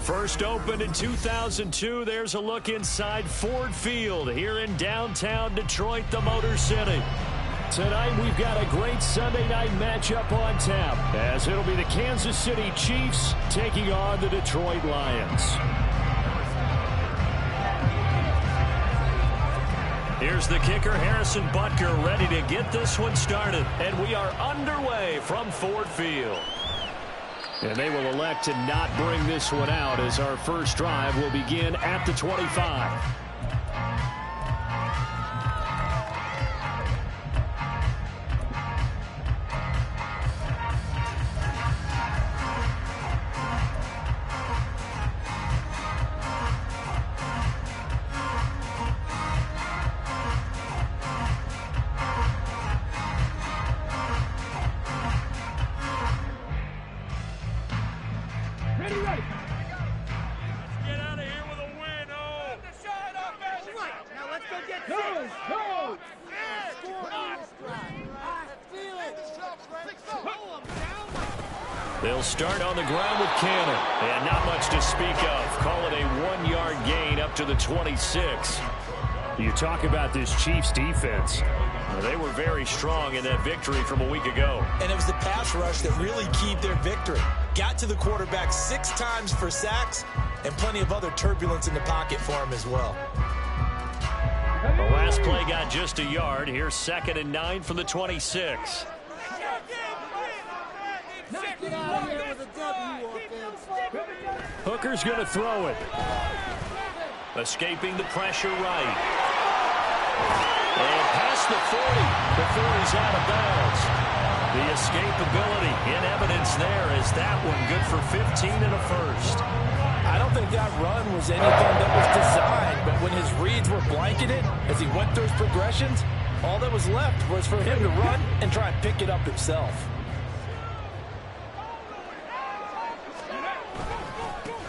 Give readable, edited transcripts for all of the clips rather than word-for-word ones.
First opened in 2002, there's a look inside Ford Field here in downtown Detroit, the Motor City. Tonight we've got a great Sunday night matchup on tap, as it'll be the Kansas City Chiefs taking on the Detroit Lions. Here's the kicker, Harrison Butker, ready to get this one started. And we are underway from Ford Field. And they will elect to not bring this one out, as our first drive will begin at the 25. They'll start on the ground with Cannon, and not much to speak of. Call it a 1-yard gain up to the 26. You talk about this Chiefs defense. They were very strong in that victory from a week ago. And it was the pass rush that really keyed their victory. Got to the quarterback 6 times for sacks, and plenty of other turbulence in the pocket for him as well. The last play got just a yard. Here's 2nd and 9 from the 26. Hooker's going to throw it. Escaping the pressure right. And past the 40 before he's out of bounds. The escapability in evidence there, as that one good for 15 and a first. I don't think that run was anything that was designed, but when his reads were blanketed as he went through his progressions, all that was left was for him to run and try and pick it up himself.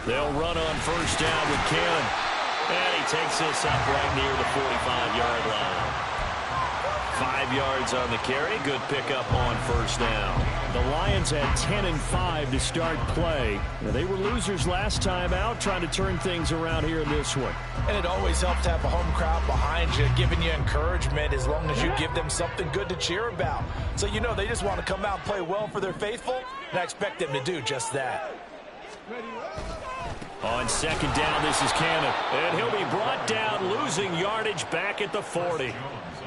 They'll run on first down with Cannon. And he takes this up right near the 45-yard line. 5 yards on the carry. Good pickup on first down. The Lions had 10 and 5 to start play. Now, they were losers last time out, trying to turn things around here in this one. And it always helps to have a home crowd behind you, giving you encouragement as long as you give them something good to cheer about. So you know they just want to come out and play well for their faithful, and I expect them to do just that. On second down, this is Cannon. And he'll be brought down, losing yardage back at the 40.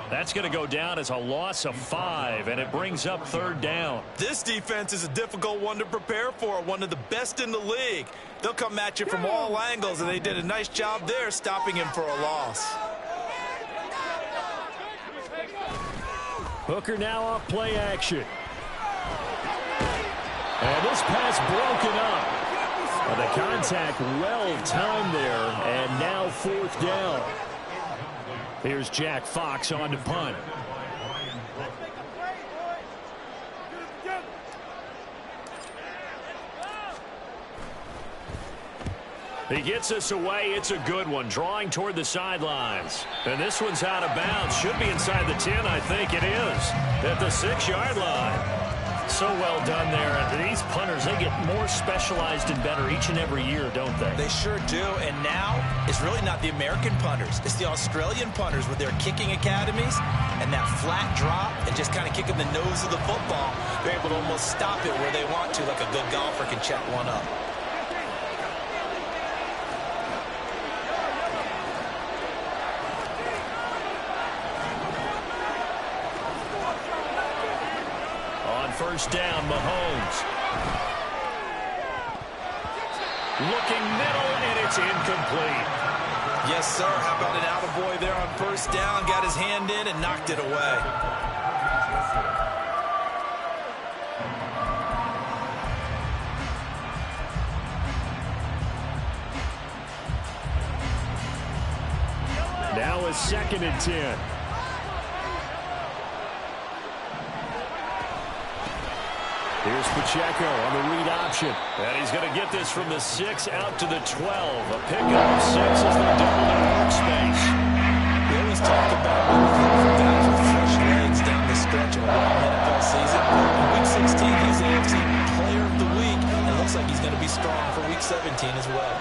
That's going to go down as a loss of 5, and it brings up 3rd down. This defense is a difficult one to prepare for, one of the best in the league. They'll come at you from all angles, and they did a nice job there stopping him for a loss. Hooker now off play action. And this pass broken up. The contact well timed there, and now 4th down. Here's Jack Fox on to punt. He gets us away. It's a good one, drawing toward the sidelines. And this one's out of bounds. Should be inside the 10, I think it is, at the 6-yard line. So well done there. These punters, they get more specialized and better each and every year, don't they? They sure do. And now it's really not the American punters. It's the Australian punters with their kicking academies and that flat drop and just kind of kicking the nose of the football. They're able to almost stop it where they want to, like a good golfer can check one up. First down, Mahomes. Looking middle, and it's incomplete. Yes, sir. How about an attaboy there on first down? Got his hand in and knocked it away. Now a 2nd and 10. Here's Pacheco on the read option. And he's going to get this from the 6 out to the 12. A pickup of 6 as they double their workspace. We always talk about guys with fresh legs down the stretch of a long NFL season. In Week 16, he's the AFC Player of the Week. And it looks like he's going to be strong for Week 17 as well.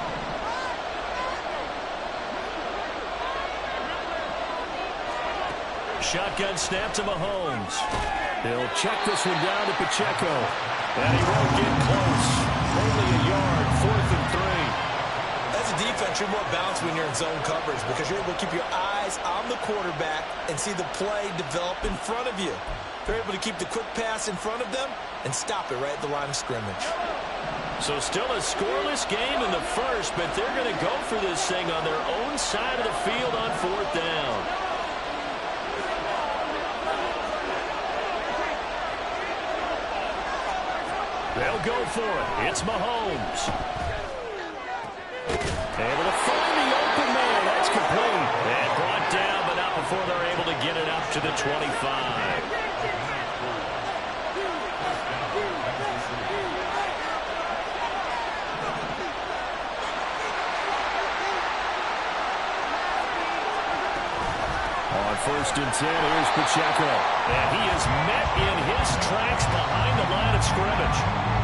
Shotgun snap to Mahomes. He'll check this one down to Pacheco. And he won't get close. Only a yard, 4th and 3. As a defense, you're more balanced when you're in zone coverage because you're able to keep your eyes on the quarterback and see the play develop in front of you. They're able to keep the quick pass in front of them and stop it right at the line of scrimmage. So still a scoreless game in the first, but they're going to go for this thing on their own side of the field on 4th down. They'll go for it. It's Mahomes. Able to find the open man. That's complete. And brought down, but not before they're able to get it up to the 25. On 1st and 10, here's Pacheco. And he is met in his tracks behind the line of scrimmage.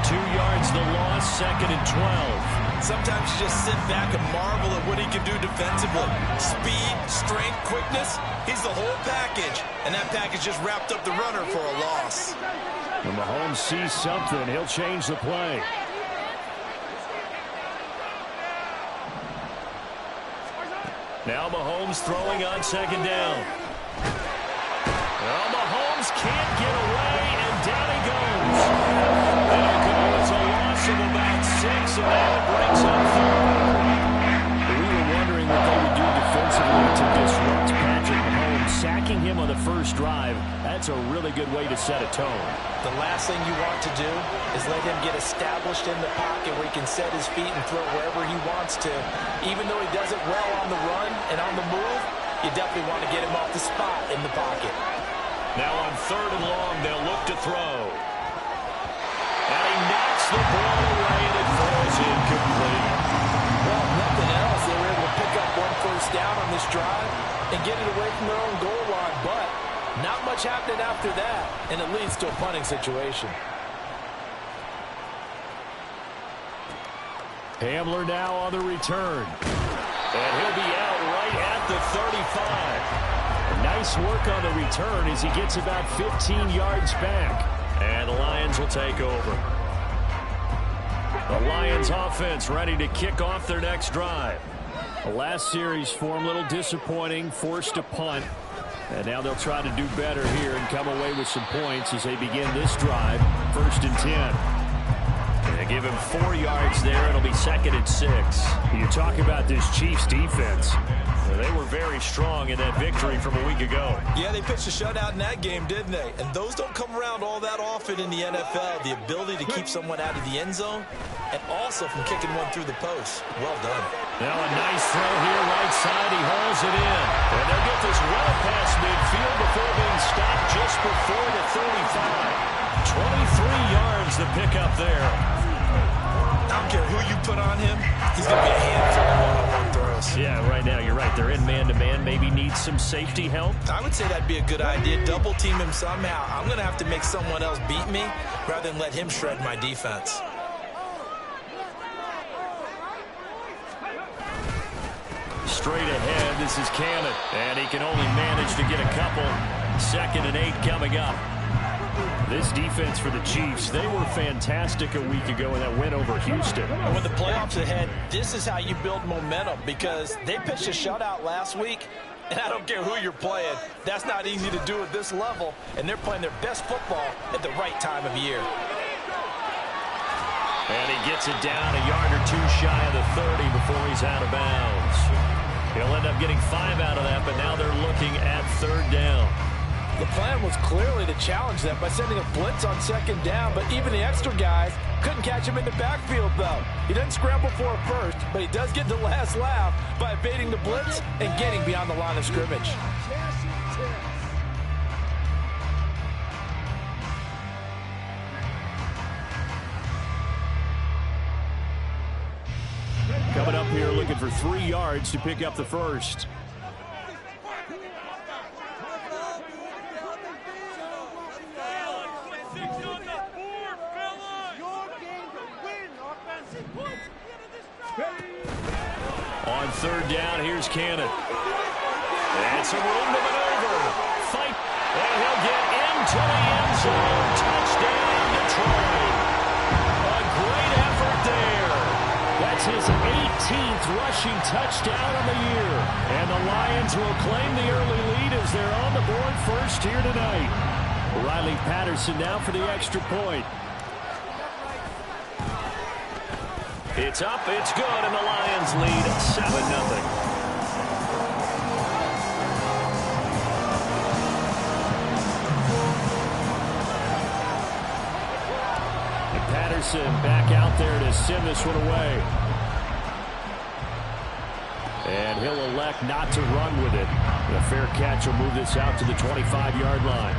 2 yards the loss, 2nd and 12. Sometimes you just sit back and marvel at what he can do defensively. Speed, strength, quickness, he's the whole package. And that package just wrapped up the runner for a loss. When Mahomes sees something, he'll change the play. Now Mahomes throwing on 2nd down. Well, Mahomes can't get away, and down he goes. They'll go. It's a loss of about 6, and that brings up 3rd. We were wondering what they would do defensively to disrupt Patrick Mahomes. Sacking him on the first drive, that's a really good way to set a tone. The last thing you want to do is let him get established in the pocket where he can set his feet and throw wherever he wants to. Even though he does it well on the run and on the move, you definitely want to get him off the spot in the pocket. Now on 3rd and long, they'll look to throw. And he knocks the ball away, and it falls incomplete. Well, nothing else. They were able to pick up 1 first down on this drive and get it away from their own goal line, but not much happened after that, and it leads to a punting situation. Hamler now on the return. And he'll be out right at the 35. Nice work on the return as he gets about 15 yards back. And the Lions will take over. The Lions offense ready to kick off their next drive. The last series for him, a little disappointing, forced a punt. And now they'll try to do better here and come away with some points as they begin this drive. 1st and 10. They give him 4 yards there. It'll be 2nd and 6. You talk about this Chiefs defense. They were very strong in that victory from a week ago. Yeah, they pitched a shutout in that game, didn't they? And those don't come around all that often in the NFL. The ability to keep someone out of the end zone and also from kicking one through the post. Well done. Now a nice throw here right side. He hauls it in. And they'll get this well past midfield before being stopped just before the 35. 23 yards to pick up there. I don't care who you put on him. He's going to be a handful of one-on-one throws. Yeah, right now you're right. They're in man-to-man. Maybe needs some safety help. I would say that'd be a good idea. Double team him somehow. I'm going to have to make someone else beat me rather than let him shred my defense. Straight ahead, this is Cannon. And he can only manage to get a couple. 2nd and 8 coming up. This defense for the Chiefs, they were fantastic a week ago in that win over Houston. And with the playoffs ahead, this is how you build momentum because they pitched a shutout last week, and I don't care who you're playing. That's not easy to do at this level, and they're playing their best football at the right time of year. And he gets it down a yard or 2 shy of the 30 before he's out of bounds. He'll end up getting 5 out of that, but now they're looking at 3rd down. The plan was clearly to challenge them by sending a blitz on 2nd down, but even the extra guys couldn't catch him in the backfield, though. He didn't scramble for it first, but he does get the last laugh by evading the blitz and getting beyond the line of scrimmage. Coming up here looking for 3 yards to pick up the first. On third down, here's Cannon. And some room to maneuver. Fight. And he'll get into the end zone. Touchdown, Detroit. A great effort there. That's his 18th rushing touchdown of the year. And the Lions will claim the early lead as they're on the board first here tonight. Riley Patterson now for the extra point. It's up, it's good, and the Lions lead 7-0. Patterson back out there to send this one away. And he'll elect not to run with it. The fair catch will move this out to the 25-yard line.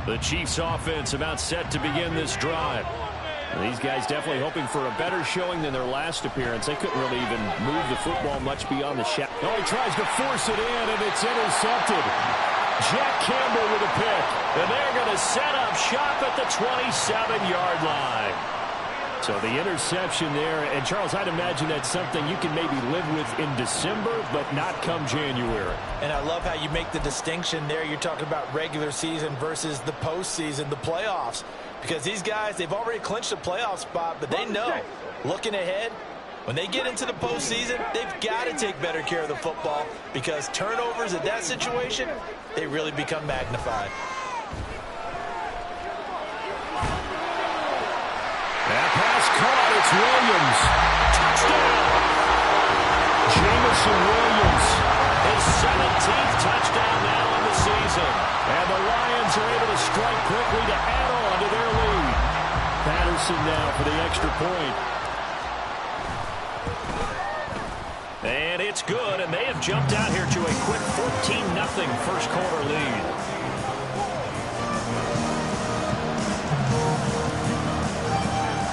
The Chiefs offense about set to begin this drive. These guys definitely hoping for a better showing than their last appearance. They couldn't really even move the football much beyond the shadow. Oh, he tries to force it in, and it's intercepted. Jack Campbell with a pick. And they're going to set up shop at the 27-yard line. So the interception there. And, Charles, I'd imagine that's something you can maybe live with in December, but not come January. And I love how you make the distinction there. You're talking about regular season versus the postseason, the playoffs. Because these guys, they've already clinched a playoff spot, but they know, looking ahead, when they get into the postseason, they've got to take better care of the football because turnovers in that situation, they really become magnified. That pass caught. It's Williams. Touchdown. Jamison Williams. His 17th touchdown now in the season. And the Lions are able to strike quickly to add on to their lead. Patterson now for the extra point. And it's good, and they have jumped out here to a quick 14-0 first quarter lead.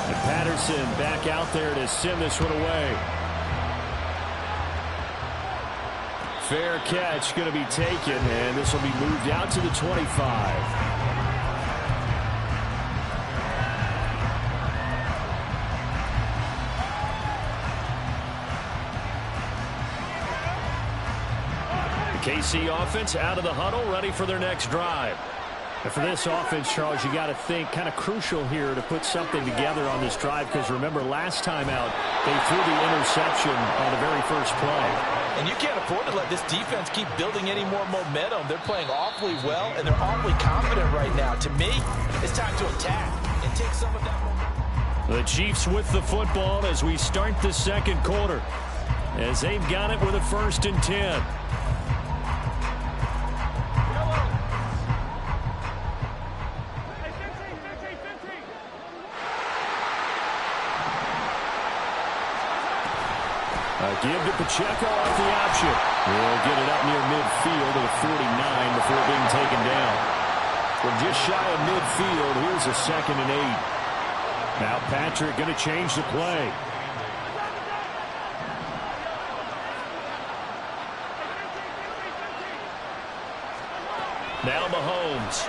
And Patterson back out there to send this one away. Fair catch going to be taken, and this will be moved out to the 25. KC offense out of the huddle, ready for their next drive. And for this offense, Charles, you got to think kind of crucial here to put something together on this drive because remember last time out they threw the interception on the very first play. And you can't afford to let this defense keep building any more momentum. They're playing awfully well and they're awfully confident right now. To me, it's time to attack and take some of that momentum. The Chiefs with the football as we start the second quarter as they've got it with a 1st and 10. Give to Pacheco off the option. He'll get it up near midfield to the 49 before being taken down. From just shy of midfield, here's a 2nd and 8. Now Patrick going to change the play. Now Mahomes.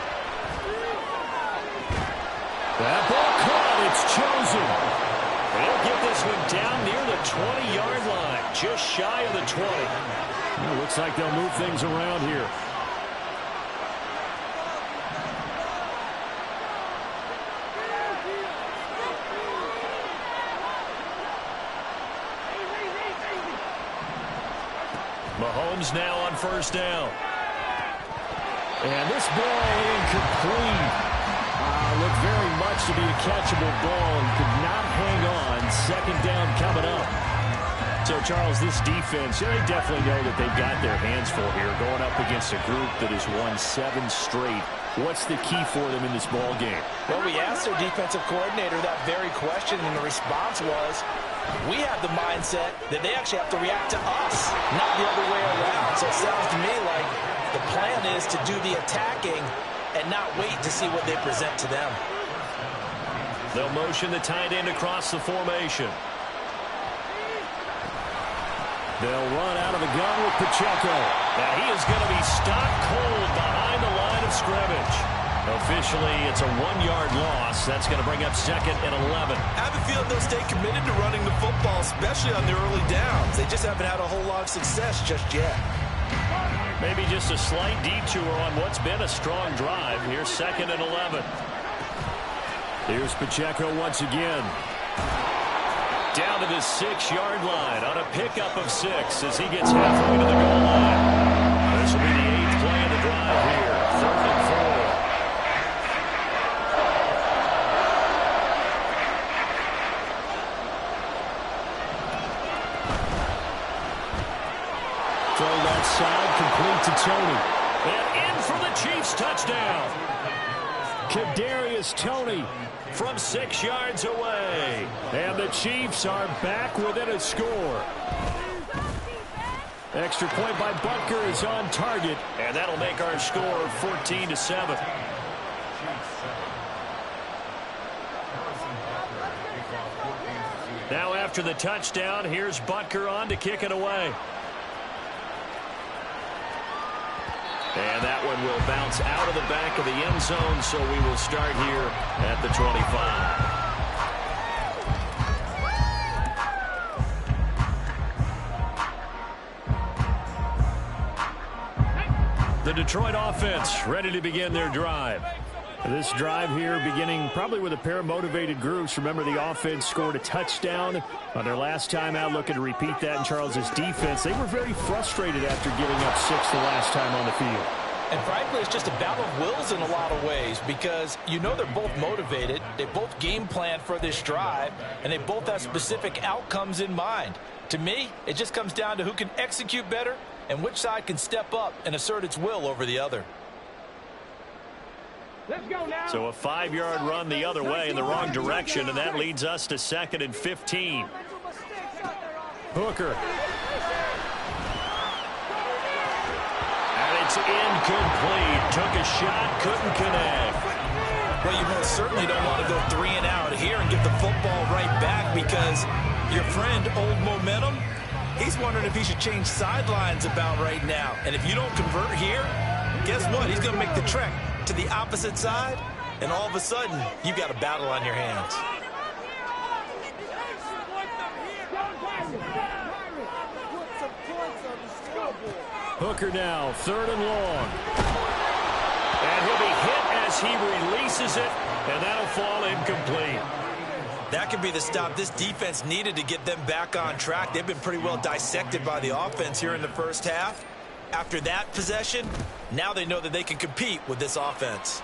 That ball caught. It's chosen. They'll get this one down near the 20-yard line, just shy of the 20. Well, looks like they'll move things around here. Mahomes now on 1st down. And this ball incomplete. Looked very much to be a catchable ball and could not hang on. 2nd down coming up. So, Charles, this defense, they definitely know that they've got their hands full here going up against a group that has won 7 straight. What's the key for them in this ball game? Well, we asked their defensive coordinator that very question, and the response was, we have the mindset that they actually have to react to us, not the other way around. So it sounds to me like the plan is to do the attacking and not wait to see what they present to them. They'll motion the tight end across the formation. They'll run out of the gun with Pacheco. Now he is going to be stopped cold behind the line of scrimmage. Officially, it's a 1-yard loss. That's going to bring up 2nd and 11. I have a feeling they'll stay committed to running the football, especially on their early downs. They just haven't had a whole lot of success just yet. Maybe just a slight detour on what's been a strong drive. Here's 2nd and 11. Here's Pacheco once again. Down to the 6-yard line on a pickup of 6 as he gets halfway to the goal line. This will be the 8th play of the drive here. 3rd and 4. Throw that side, complete to Tony. And in for the Chiefs touchdown. Kadarius Toney from 6 yards away. And the Chiefs are back within a score. Extra point by Butker is on target. And that'll make our score 14-7. Now after the touchdown, here's Butker on to kick it away. And that one will bounce out of the back of the end zone, so we will start here at the 25. The Detroit offense ready to begin their drive. This drive here beginning probably with a pair of motivated groups. Remember, the offense scored a touchdown on their last time out, looking to repeat that in Charles's defense. They were very frustrated after giving up 6 the last time on the field. And frankly, it's just a battle of wills in a lot of ways because you know they're both motivated. They both game plan for this drive, and they both have specific outcomes in mind. To me, it just comes down to who can execute better and which side can step up and assert its will over the other. Let's go now. So a 5-yard run the other way in the wrong direction, and that leads us to 2nd and 15. Hooker. And it's incomplete. Took a shot, couldn't connect. Well, you most certainly don't want to go 3 and out here and get the football right back because your friend, Old Momentum, he's wondering if he should change sidelines about right now. And if you don't convert here, guess what? He's going to make the trek to the opposite side, and all of a sudden, you've got a battle on your hands. Hooker now, 3rd and long. And he'll be hit as he releases it, and that'll fall incomplete. That could be the stop this defense needed to get them back on track. They've been pretty well dissected by the offense here in the first half. After that possession, now they know that they can compete with this offense.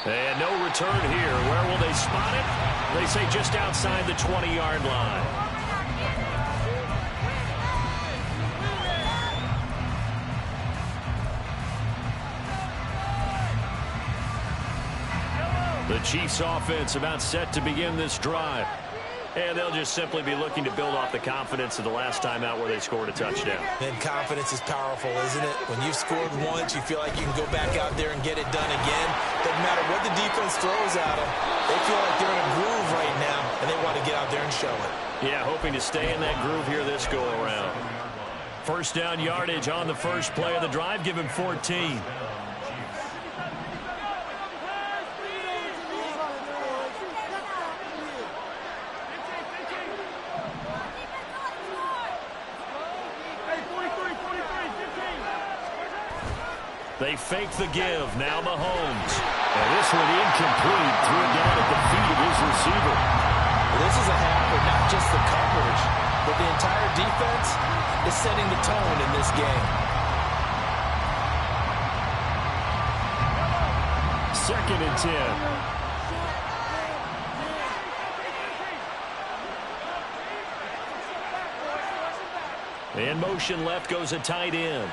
And no return here. Where will they spot it? They say just outside the 20-yard line. The Chiefs offense about set to begin this drive. And they'll just simply be looking to build off the confidence of the last time out where they scored a touchdown. And confidence is powerful, isn't it? When you've scored once, you feel like you can go back out there and get it done again. Doesn't matter what the defense throws at them. They feel like they're in a groove right now, and they want to get out there and show it. Yeah, hoping to stay in that groove here this go-around. First down yardage on the first play of the drive. Give him 14. They fake the give. Now Mahomes. And this one incomplete. Threw it down at the feet of his receiver. Well, this is a half of not just the coverage, but the entire defense is setting the tone in this game. 2nd and 10. In motion left goes a tight end.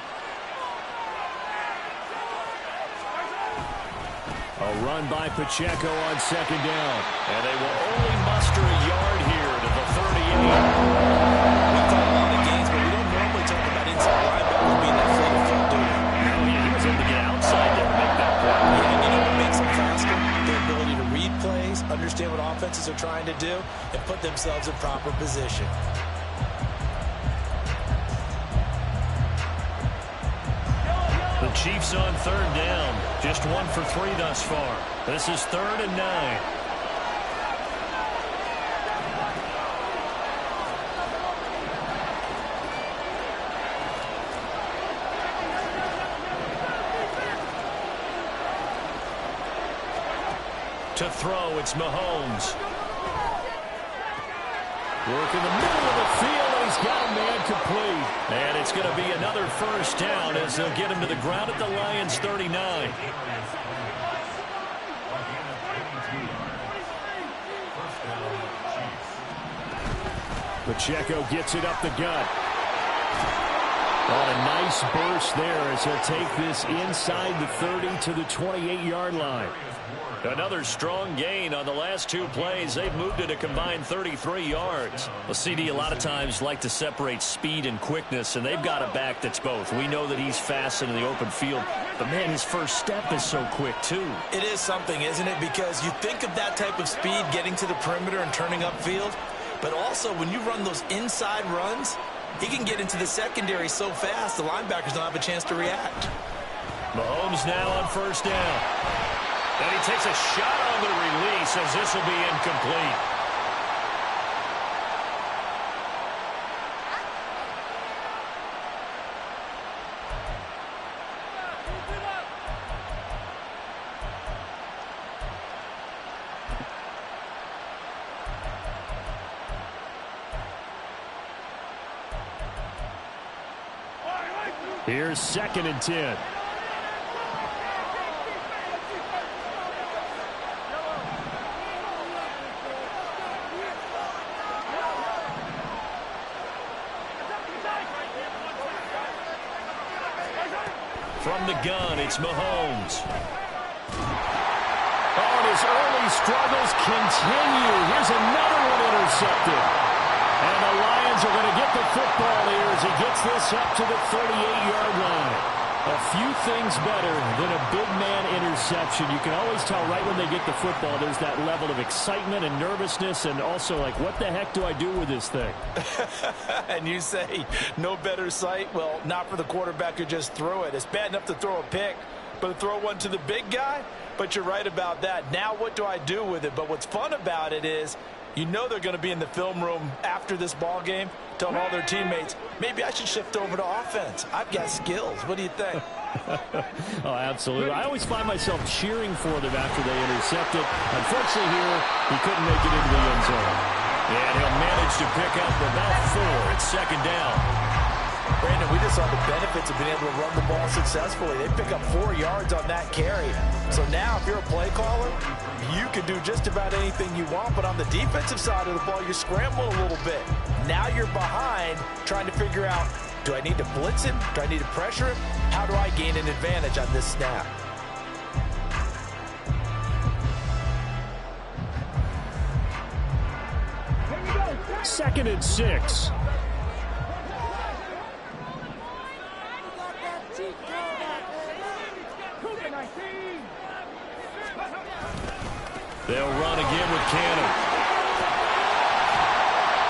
A run by Pacheco on 2nd down. And they will only muster a yard here to the 38. We talk a lot of games, but we don't normally talk about inside linebackers being that fleet of foot, do we? No, he was able to get outside there to make that play. Yeah, and you know what makes them faster? Their ability to read plays, understand what offenses are trying to do, and put themselves in proper position. The Chiefs on third down. Just 1 for 3 thus far. This is 3rd and 9. To throw, it's Mahomes. Work in the middle of the field, and he's got a man complete. And it's going to be another first down as they'll get him to the ground at the Lions' 39. Pacheco gets it up the gut. Oh, a nice burst there as he'll take this inside the 30 to the 28-yard line. Another strong gain on the last 2 plays. They've moved it a combined 33 yards. Well, CD, a lot of times like to separate speed and quickness, and they've got a back that's both. We know that he's fast in the open field, but, man, his first step is so quick, too. It is something, isn't it? Because you think of that type of speed getting to the perimeter and turning upfield, but also when you run those inside runs, he can get into the secondary so fast the linebackers don't have a chance to react. Mahomes now on first down. And he takes a shot on the release as this will be incomplete. Here's 2nd and 10. From the gun, it's Mahomes. Oh, and his early struggles continue. Here's another one intercepted. And the Lions are going to get the football here as he gets this up to the 38-yard line. A few things better than a big man interception. You can always tell right when they get the football, there's that level of excitement and nervousness and also like, what the heck do I do with this thing? And you say, no better sight? Well, not for the quarterback who just threw it. It's bad enough to throw a pick, but to throw one to the big guy? But you're right about that. Now what do I do with it? But what's fun about it is, you know they're going to be in the film room after this ball game telling all their teammates, maybe I should shift over to offense. I've got skills. What do you think? Oh, absolutely. I always find myself cheering for them after they intercept it. Unfortunately here, he couldn't make it into the end zone. And he'll manage to pick up about 4. It's 2nd down. Brandon, we just saw the benefits of being able to run the ball successfully. They pick up 4 yards on that carry. So now if you're a play caller, you can do just about anything you want. But on the defensive side of the ball, you're scrambling a little bit. Now you're behind trying to figure out, do I need to blitz him? Do I need to pressure him? How do I gain an advantage on this snap? Second and 6. They'll run again with Cannon.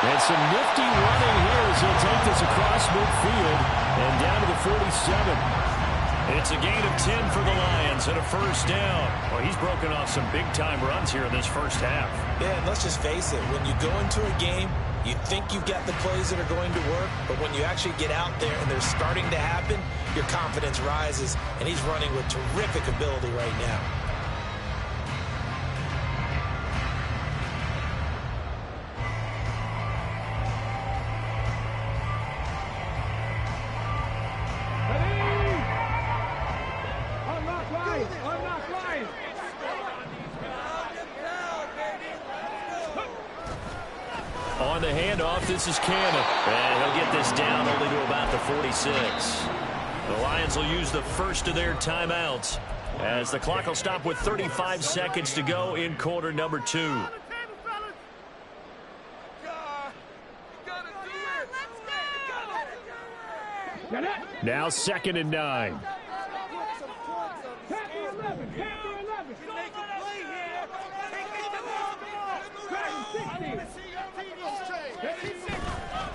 And some nifty running here as he'll take this across midfield and down to the 47. It's a gain of 10 for the Lions and a first down. Well, he's broken off some big-time runs here in this first half. Yeah, and let's just face it. When you go into a game, you think you've got the plays that are going to work, but when you actually get out there and they're starting to happen, your confidence rises, and he's running with terrific ability right now. On the handoff, this is Cannon. And he'll get this down only to about the 46. The Lions will use the first of their timeouts as the clock will stop with 35 seconds to go in quarter number 2. Now 2nd and 9.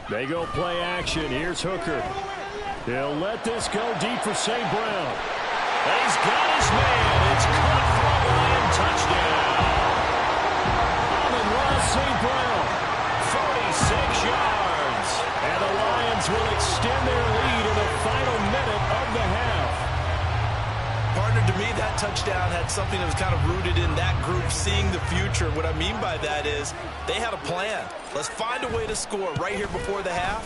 They go play action. Here's Hooker. He'll let this go deep for St. Brown. And he's got his man. It's caught for a Lion touchdown. Amon-Ra St. Brown. 46 yards. And the Lions will extend their lead in the final minute of the half. Partner, to me, that touchdown had something that was kind of rooted in that group seeing the future. What I mean by that is they had a plan. Let's find a way to score right here before the half,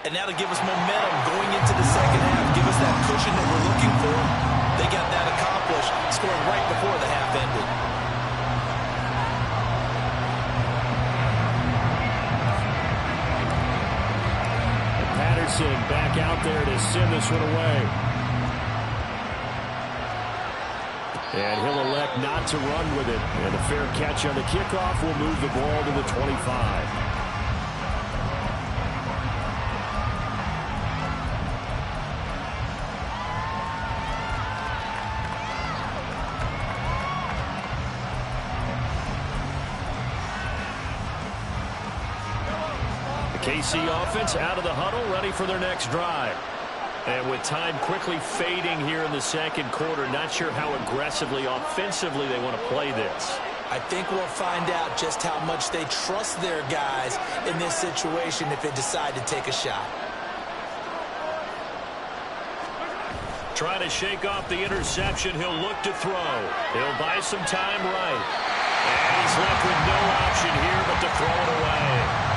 and that'll give us momentum going into the second half, give us that cushion that we're looking for. They got that accomplished, scoring right before the half ended. And Patterson back out there to send this one away. And he'll elect not to run with it. And a fair catch on the kickoff will move the ball to the 25. The KC offense out of the huddle, ready for their next drive. And with time quickly fading here in the second quarter, not sure how aggressively, offensively they want to play this. I think we'll find out just how much they trust their guys in this situation if they decide to take a shot. Trying to shake off the interception. He'll look to throw. He'll buy some time right. And he's left with no option here but to throw it away.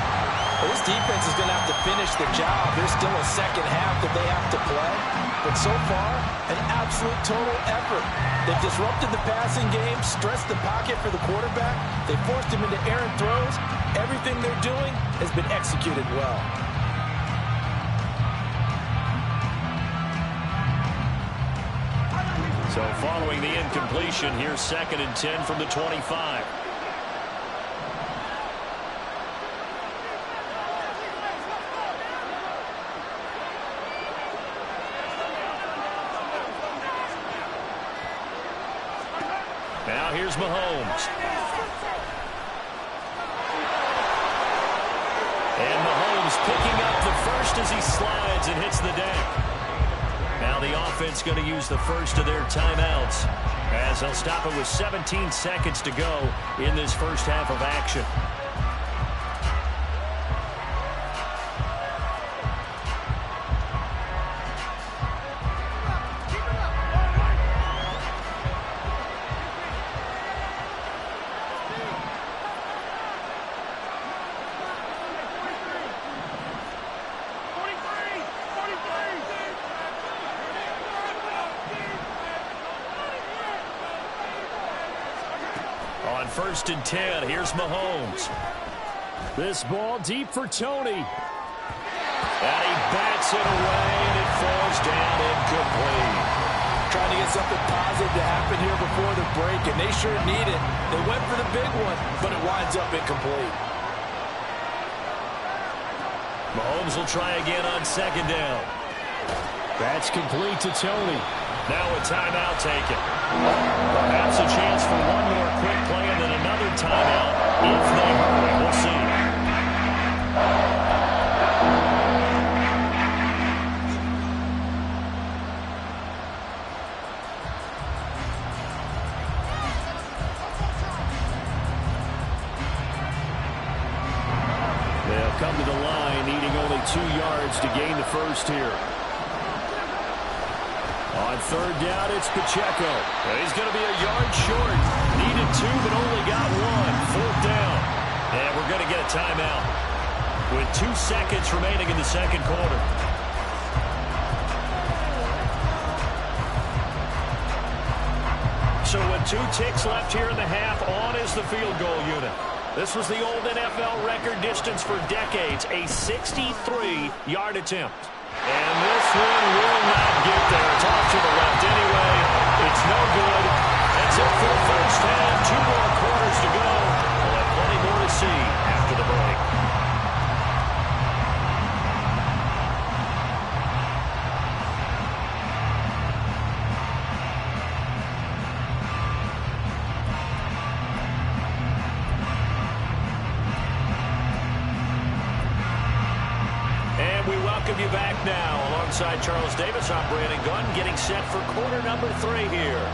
Well, this defense is going to have to finish the job. There's still a second half that they have to play. But so far, an absolute total effort. They've disrupted the passing game, stressed the pocket for the quarterback. They forced him into errant throws. Everything they're doing has been executed well. So following the incompletion, here's 2nd and 10 from the 25. Now here's Mahomes. And Mahomes picking up the first as he slides and hits the deck. Now the offense going to use the first of their timeouts as they'll stop it with 17 seconds to go in this first half of action. On 1st and 10, here's Mahomes. This ball deep for Tony. And he bats it away, and it falls down incomplete. Trying to get something positive to happen here before the break, and they sure need it. They went for the big one, but it winds up incomplete. Mahomes will try again on 2nd down. That's complete to Tony. Now a timeout taken. Perhaps a chance for one more quick play and then another timeout if they hurry. We'll see. They'll come to the line, needing only 2 yards to gain the first here. On 3rd down, it's Pacheco. He's going to be a yard short. Needed 2, but only got 1. 4th down. And we're going to get a timeout with 2 seconds remaining in the second quarter. So with 2 ticks left here in the half, on is the field goal unit. This was the old NFL record distance for decades, a 63-yard attempt. And this one will not get there. It's off to the left anyway. It's no good. That's it for the first half. 2 more quarters to go. We'll have plenty more to see after the break. And we welcome you back now. Alongside Charles Davis, I'm Brandon Gunn, getting set for quarter number 3 here.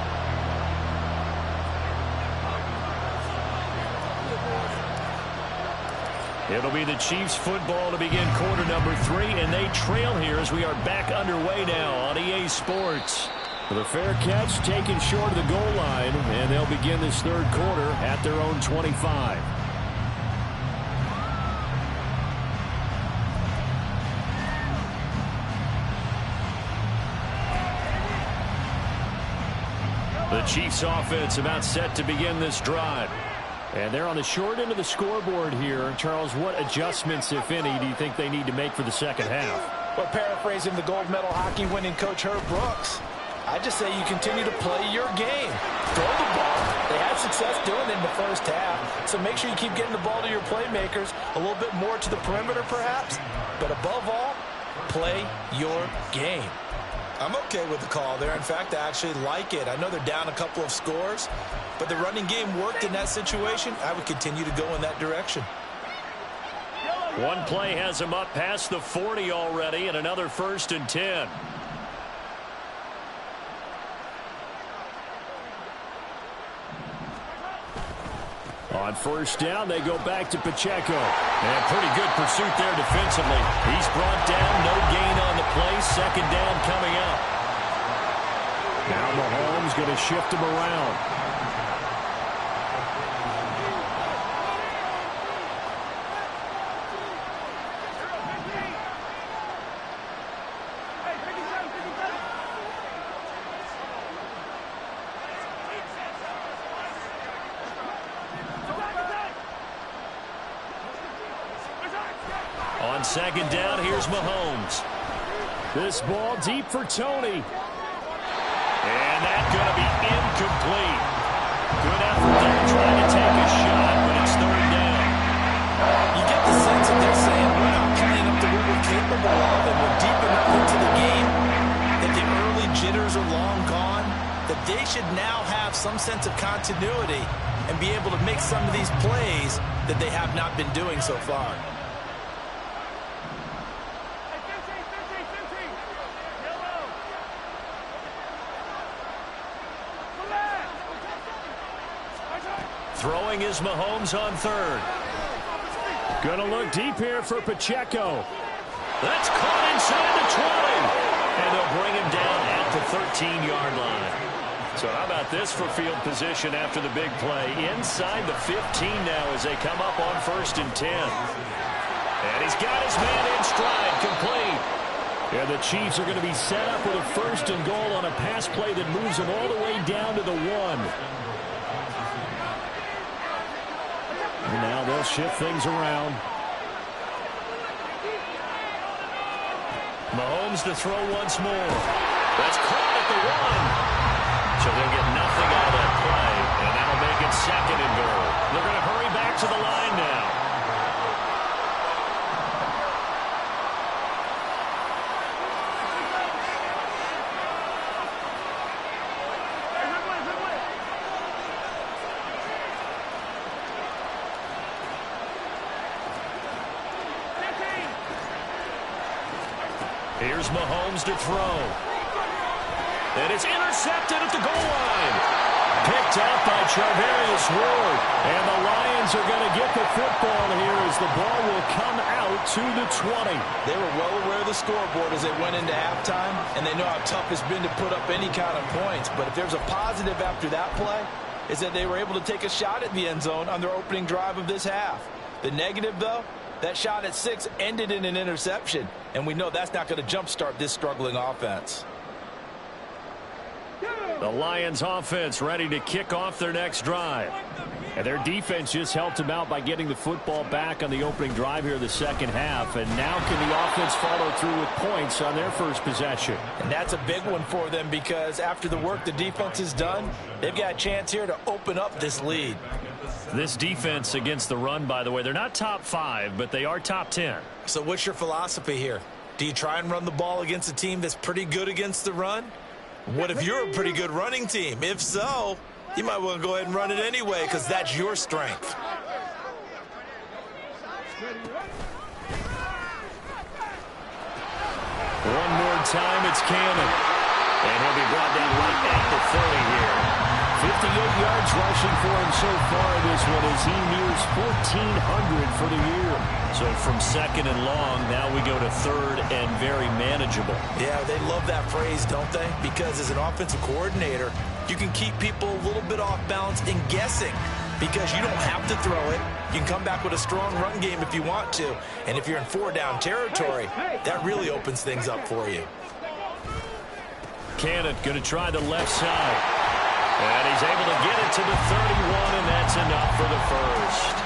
It'll be the Chiefs football to begin quarter number 3, and they trail here as we are back underway now on EA Sports. With a fair catch taken short of the goal line, and they'll begin this third quarter at their own 25. The Chiefs offense about set to begin this drive. And they're on the short end of the scoreboard here. Charles, what adjustments, if any, do you think they need to make for the second half? Well, paraphrasing the gold medal hockey winning coach Herb Brooks, I just say you continue to play your game. Throw the ball. They had success doing it in the first half, so make sure you keep getting the ball to your playmakers, a little bit more to the perimeter perhaps, but above all, play your game. I'm okay with the call there. In fact, I actually like it. I know they're down a couple of scores, but the running game worked in that situation. I would continue to go in that direction. One play has him up past the 40 already, and another 1st and 10. On first down, they go back to Pacheco. And pretty good pursuit there defensively. He's brought down, no gain on the play. Second down coming up. Now Mahomes going to shift him around. On second down, here's Mahomes. This ball deep for Tony. And that's going to be incomplete. Good effort there trying to take a shot, but it's third down. You get the sense that they're saying we're not playing up to what we're capable of, and we're deep enough into the game that the early jitters are long gone, that they should now have some sense of continuity and be able to make some of these plays that they have not been doing so far. Throwing is Mahomes on third. Going to look deep here for Pacheco. That's caught inside the 20. And they'll bring him down at the 13-yard line. So how about this for field position after the big play? Inside the 15 now as they come up on 1st and 10. And he's got his man in stride, complete. And the Chiefs are going to be set up with a 1st and goal on a pass play that moves them all the way down to the 1. And now they'll shift things around. Mahomes to throw once more. That's caught at the 1. So they'll get nothing out of that play, and that'll make it 2nd and goal. They're going to hurry back to the line now. Here's Mahomes to throw. And it's intercepted at the goal line. Picked up by Charvarius Ward. And the Lions are going to get the football here as the ball will come out to the 20. They were well aware of the scoreboard as they went into halftime, and they know how tough it's been to put up any kind of points. But if there's a positive after that play, is that they were able to take a shot at the end zone on their opening drive of this half. The negative, though, that shot at 6 ended in an interception, and we know that's not going to jumpstart this struggling offense. The Lions offense ready to kick off their next drive. And their defense just helped them out by getting the football back on the opening drive here in the second half. And now can the offense follow through with points on their first possession? And that's a big one for them because after the work the defense has done, they've got a chance here to open up this lead. This defense against the run, by the way, they're not top 5, but they are top 10. So what's your philosophy here? Do you try and run the ball against a team that's pretty good against the run? What if you're a pretty good running team? If so, you might want to go ahead and run it anyway because that's your strength. One more time, it's Cannon. And he'll be brought down right at the 30 here. 58 yards rushing for him so far in this one as he nears 1,400 for the year. So from second and long, now we go to third and very manageable. Yeah, they love that phrase, don't they? Because as an offensive coordinator, you can keep people a little bit off balance and guessing because you don't have to throw it. You can come back with a strong run game if you want to. And if you're in 4-down territory, that really opens things up for you. Cannon going to try the left side. And he's able to get it to the 31, and that's enough for the first.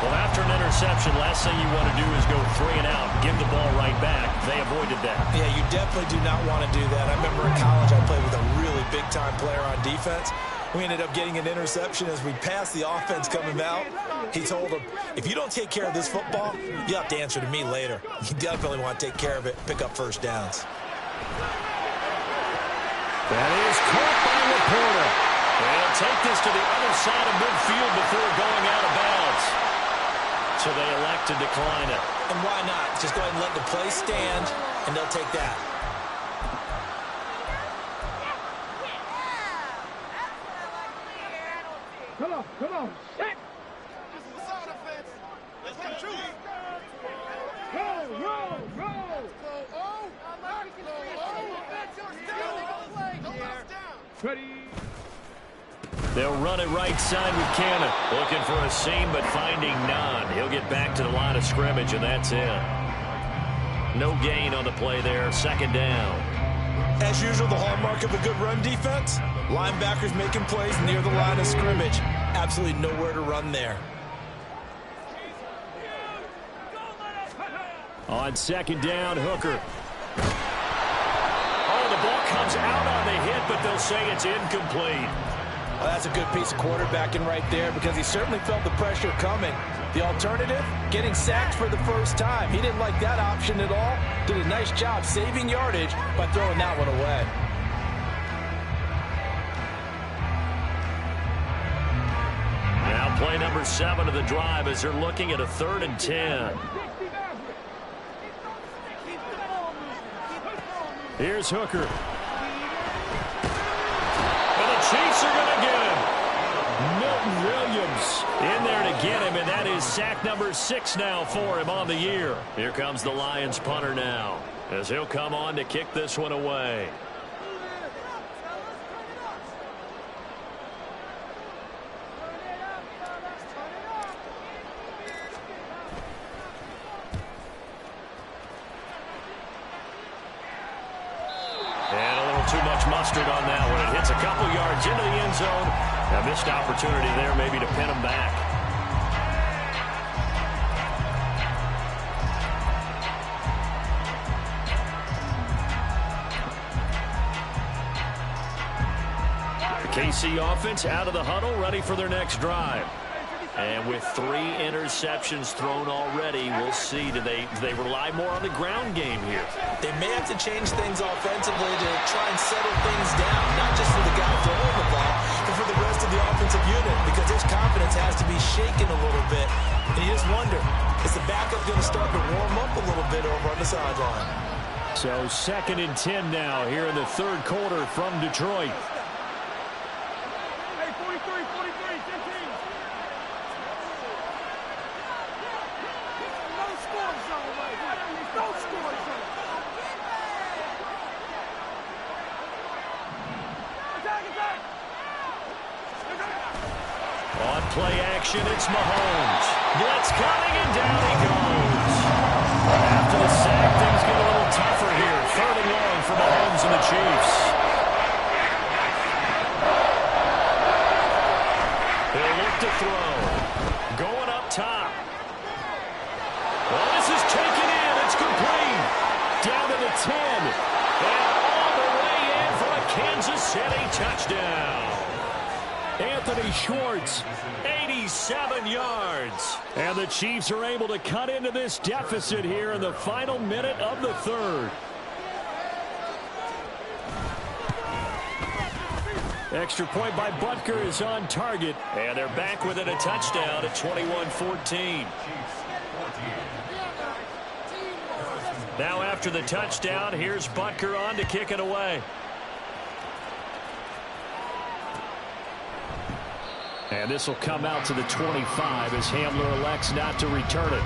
Well, after an interception, last thing you want to do is go 3 and out, give the ball right back. They avoided that. Yeah, you definitely do not want to do that. I remember in college I played with a really big-time player on defense. We ended up getting an interception as we passed the offense coming out. He told him, if you don't take care of this football, you have to answer to me later. You definitely want to take care of it, pick up first downs. That is caught by Laporta. They'll take this to the other side of midfield before going out of bounds. So they elect to decline it. And why not? Just go ahead and let the play stand, and they'll take that. Come on. Set. This is the sound offense. Let's get true. Roll. Ready. They'll run it right side with Cannon. Looking for a seam, but finding none. He'll get back to the line of scrimmage, and that's it. No gain on the play there. Second down. As usual, the hallmark of a good run defense, linebackers making plays near the line of scrimmage. Absolutely nowhere to run there. On second down, Hooker. Oh, the ball comes out on the hit, but they'll say it's incomplete. Well, that's a good piece of quarterbacking right there because he certainly felt the pressure coming. The alternative, getting sacked for the first time. He didn't like that option at all. Did a nice job saving yardage by throwing that one away. Now play number 7 of the drive as they're looking at a 3rd and 10. Here's Hooker. And the Chiefs are going to get him. Milton Williams In there to get him, and that is sack number 6 now for him on the year. Here comes the Lions punter now, as he'll come on to kick this one away. And a little too much mustard on that one. It hits a couple yards into the end zone. A missed opportunity there maybe to pin him back. The KC offense out of the huddle, ready for their next drive. And with 3 interceptions thrown already, we'll see. Do they rely more on the ground game here? They may have to change things offensively to try and settle things down, not just for the guy throwing the ball, but for the rest of the offensive unit, because his confidence has to be shaken a little bit. And you just wonder, is the backup going to start to warm up a little bit over on the sideline? So 2nd and 10 now here in the 3rd quarter from Detroit. Hey, 43, 15. No score zone right here. No score zone. Attack. On play action, it's Mahomes. Blitz coming, and down he goes. After the sack, things get a little tougher here. 3rd and long for Mahomes and the Chiefs. He'll look to throw. Going up top. Well, this is taken in. It's complete. Down to the 10. And all the way in for a Kansas City touchdown. Anthony Schwartz. 87 yards. And the Chiefs are able to cut into this deficit here in the final minute of the 3rd. Extra point by Butker is on target. And they're back within a touchdown at 21-14. Now after the touchdown, here's Butker on to kick it away. And this will come out to the 25 as Hamler elects not to return it.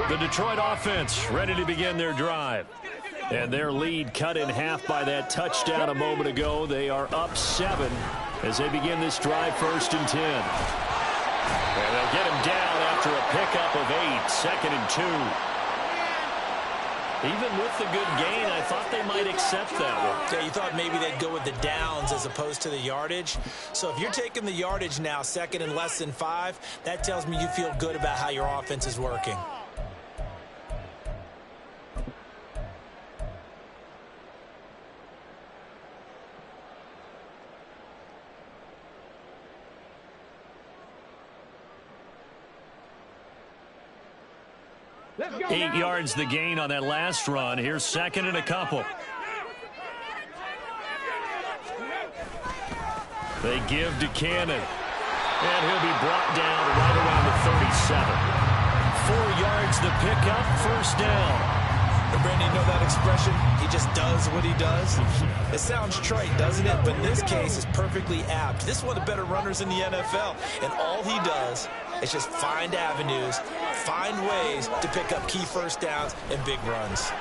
The Detroit offense ready to begin their drive. And their lead cut in half by that touchdown a moment ago. They are up 7 as they begin this drive, 1st and 10. And they'll get him down after a pickup of 8, 2nd and 2. Even with the good gain, I thought they might accept that one. Yeah, you thought maybe they'd go with the downs as opposed to the yardage. So if you're taking the yardage now, 2nd and less than 5, that tells me you feel good about how your offense is working. Let's go 8 now. yards the gain on that last run. Here's 2nd and a couple. They give to Cannon. And he'll be brought down right around the 37. 4 yards the pickup, 1st down. Brandon, you know that expression? He just does what he does. It sounds trite, doesn't it? But in this case, it's perfectly apt. This is one of the better runners in the NFL. And all he does is just find avenues, find ways to pick up key 1st downs and big runs.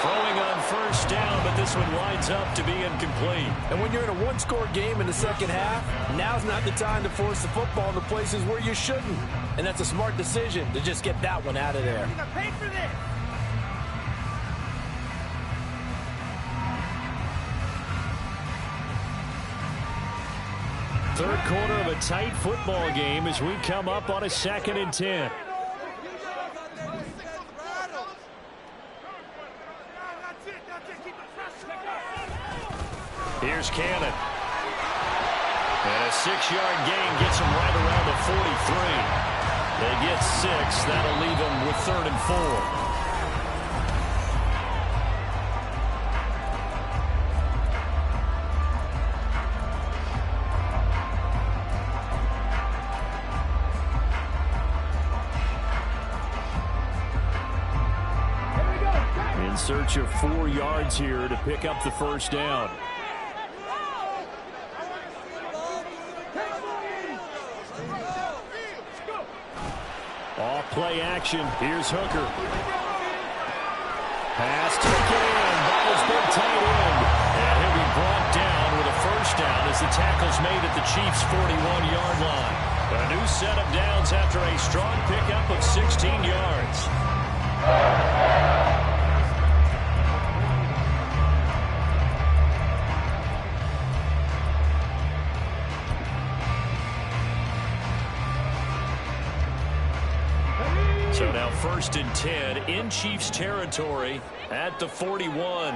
Throwing on 1st down, but this one winds up to be incomplete. And when you're in a one-score game in the second half, now's not the time to force the football into places where you shouldn't. And that's a smart decision to just get that one out of there. Pay for this. Third quarter of a tight football game as we come up on a 2nd and 10. Here's Cannon. And a 6-yard gain gets him right around the 43. They get 6. That'll leave them with 3rd and 4. In search of 4 yards here to pick up the 1st down. Off play action. Here's Hooker. Pass taken in by his big tight end. And he'll be brought down with a 1st down as the tackle's made at the Chiefs' 41-yard line. A new set of downs after a strong pickup of 16 yards. So now 1st and 10 in Chiefs territory at the 41. They'll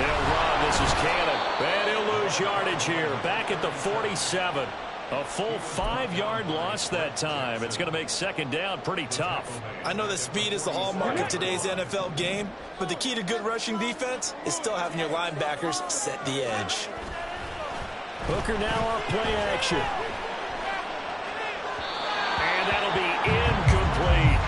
run. This is Cannon. And he'll lose yardage here. Back at the 47. A full 5-yard loss that time. It's going to make 2nd down pretty tough. I know that speed is the hallmark of today's NFL game, but the key to good rushing defense is still having your linebackers set the edge. Hooker now off play action. And that'll be incomplete.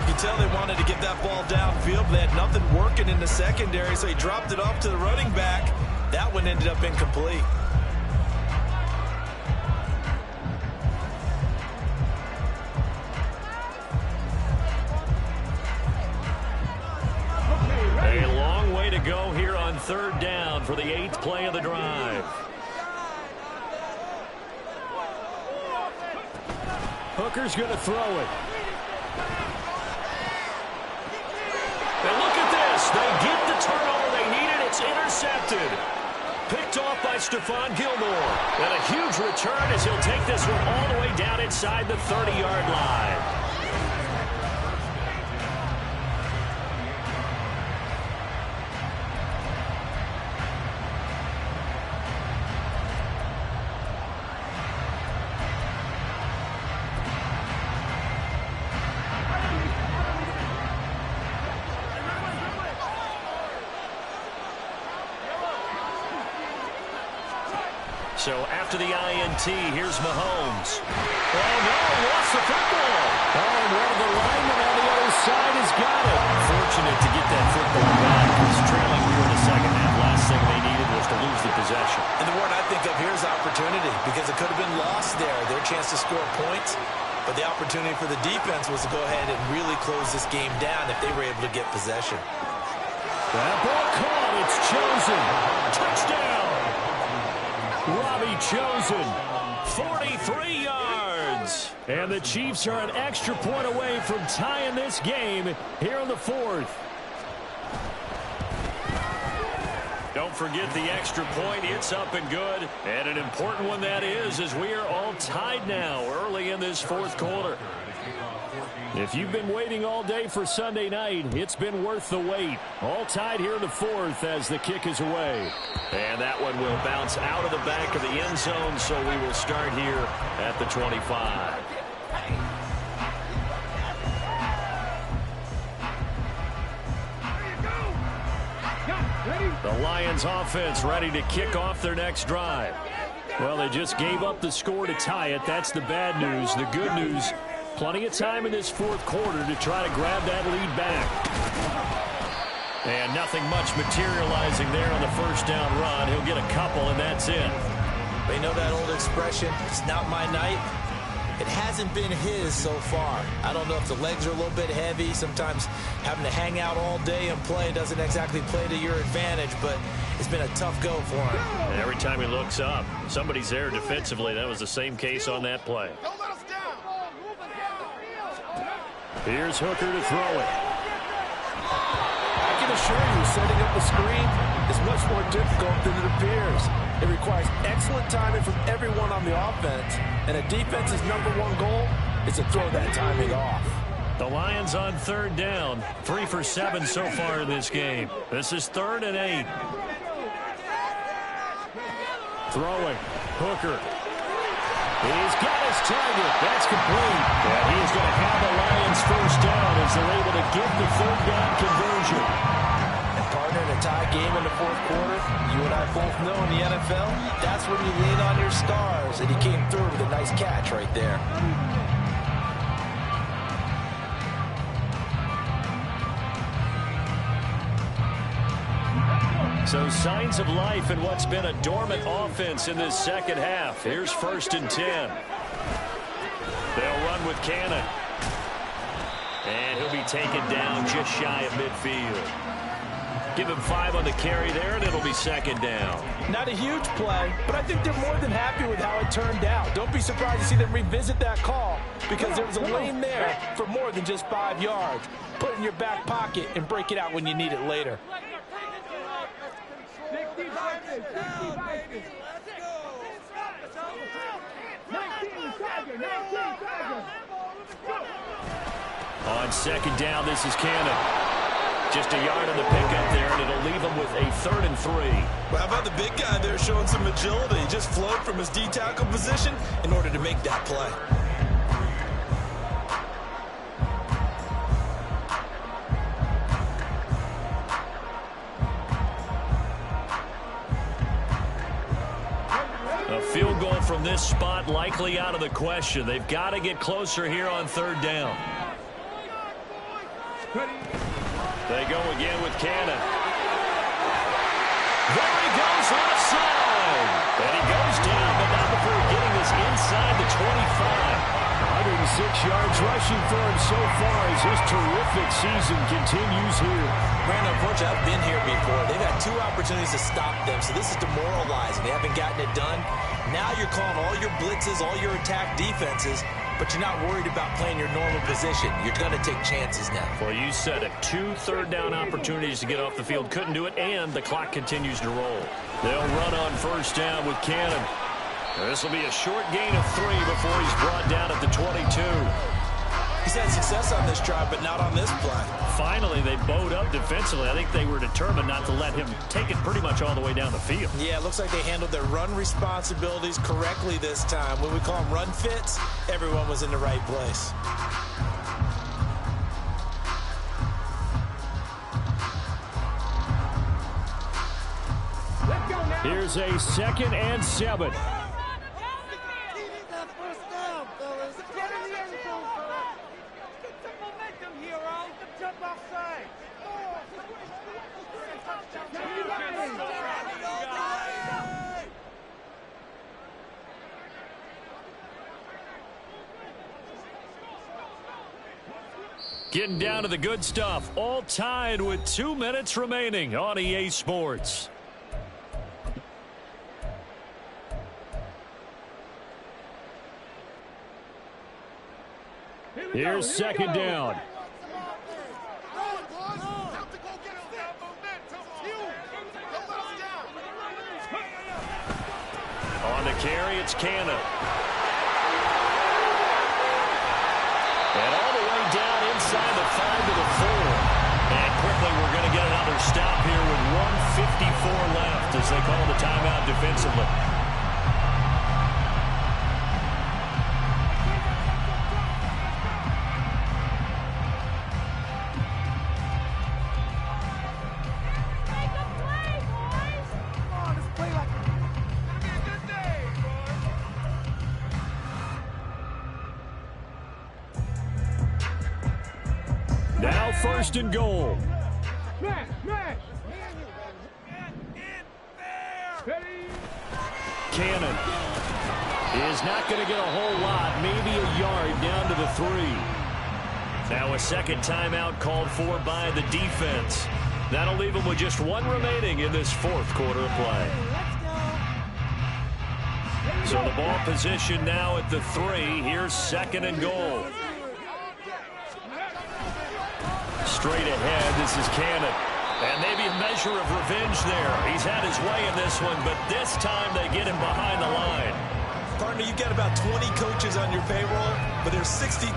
You can tell they wanted to get that ball downfield, but they had nothing working in the secondary, so he dropped it off to the running back. That one ended up incomplete. A long way to go here on 3rd down for the 8th play of the drive. Hooker's going to throw it. And look at this. They get the turnover they needed. It's intercepted. Picked off by Stephon Gilmore. And a huge return as he'll take this one all the way down inside the 30-yard line. So after the INT, here's Mahomes. Oh, no, lost the football. Oh, and one of the linemen on the other side has got it. Fortunate to get that football back. It's trailing here in the second half. Last thing they needed was to lose the possession. And the word I think of here is opportunity, because it could have been lost there. Their chance to score points. But the opportunity for the defense was to go ahead and really close this game down if they were able to get possession. That ball caught. It's Chosen. Touchdown. Robbie Chosen. 43 yards. And the Chiefs are an extra point away from tying this game here in the fourth. Don't forget the extra point. It's up and good. And an important one that is, as we are all tied now early in this fourth quarter. If you've been waiting all day for Sunday night, it's been worth the wait. All tied here in the fourth as the kick is away. And that one will bounce out of the back of the end zone, so we will start here at the 25. The Lions offense ready to kick off their next drive. Well, they just gave up the score to tie it. That's the bad news. The good news, plenty of time in this fourth quarter to try to grab that lead back. And nothing much materializing there on the first down run. He'll get a couple, and that's it. They know that old expression, it's not my night. It hasn't been his so far. I don't know if the legs are a little bit heavy. Sometimes having to hang out all day and play doesn't exactly play to your advantage, but it's been a tough go for him. And every time he looks up, somebody's there defensively. That was the same case on that play. Don't let us down. Here's Hooker to throw it. I can assure you, setting up the screen is much more difficult than it appears. It requires excellent timing from everyone on the offense, and a defense's #1 goal is to throw that timing off. The Lions on third down. 3 for 7 so far in this game. This is 3rd and 8. Throwing. Hooker. He's got his target. That's complete. And he's going to have the Lions first down as they're able to get the third down conversion. And partner, in a tie game in the fourth quarter, you and I both know in the NFL, that's when you lean on your stars, and he came through with a nice catch right there. So signs of life in what's been a dormant offense in this second half. Here's 1st and 10. They'll run with Cannon. And he'll be taken down just shy of midfield. Give him 5 on the carry there, and it'll be 2nd down. Not a huge play, but I think they're more than happy with how it turned out. Don't be surprised to see them revisit that call, because there was a lane there for more than just 5 yards. Put it in your back pocket and break it out when you need it later. 65 seconds. 19 seconds. On 2nd down, this is Cannon. Just a yard on the pickup there, and it'll leave him with a 3rd and 3. Well, how about the big guy there showing some agility? He just flowed from his D-tackle position in order to make that play. A field goal from this spot likely out of the question. They've got to get closer here on 3rd down. They go again with Cannon. There he goes, left side. And he goes down, but not before getting this inside the 25. 106 yards rushing for him so far as his terrific season continues here. Brandon, unfortunately, I've been here before. They've had 2 opportunities to stop them, so this is demoralizing. They haven't gotten it done. Now you're calling all your blitzes, all your attack defenses, but you're not worried about playing your normal position. You're going to take chances now. Well, you said it. 2 third-down opportunities to get off the field. Couldn't do it, and the clock continues to roll. They'll run on 1st down with Cannon. This will be a short gain of 3 before he's brought down at the 22. He's had success on this drive, but not on this play. Finally, they bowed up defensively. I think they were determined not to let him take it pretty much all the way down the field. Yeah, it looks like they handled their run responsibilities correctly this time. When we call them run fits, everyone was in the right place. Here's a 2nd and 7. Getting down to the good stuff. All tied with 2 minutes remaining on EA Sports. Here's second down. On the carry, it's Cannon. And all the way down inside the 5 to the 4. And quickly we're going to get another stop here with 1:54 left as they call the timeout defensively. Now first and goal. Cannon is not going to get a whole lot, maybe a yard down to the 3. Now a second timeout called for by the defense. That'll leave them with just 1 remaining in this 4th quarter of play. So the ball position now at the 3. Here's second and goal. Straight ahead, this is Cannon. And maybe a measure of revenge there. He's had his way in this one, but this time they get him behind the line. Partner, you've got about 20 coaches on your payroll, but there's 60,000